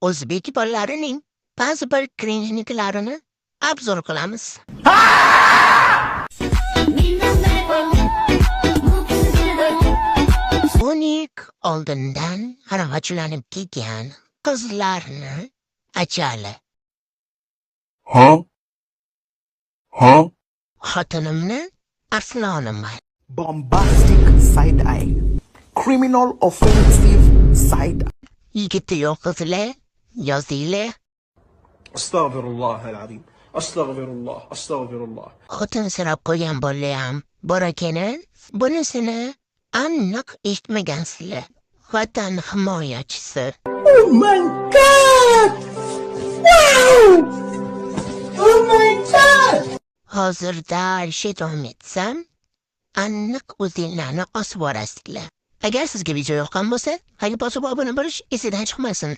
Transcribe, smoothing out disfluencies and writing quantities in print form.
O'zbek bolalarining ba'zi bir cringe'liklarini obzor qilamiz. Unik oldindan aravachilanib kelgan qizlarni achali. Xotinimni Arslonimman. Bombastic side eye. Criminal offensive side eye. Yigiti yo'q qizlar, yozinglar. استغفر الله العظيم استغفر الله استغفر الله. Xotin sirab qo'ygan bolayam bor ekani, bunisini aniq eshitmagansizlar. Vatan himoyachisi. Oh my god! Wow! Oh my god! Hozirda davom etsam, aniq o'zinglarni osib borasizlar. Agar sizga video yoqqan bo'lsa, like bosib obuna bo'lish esidan chiqmasin.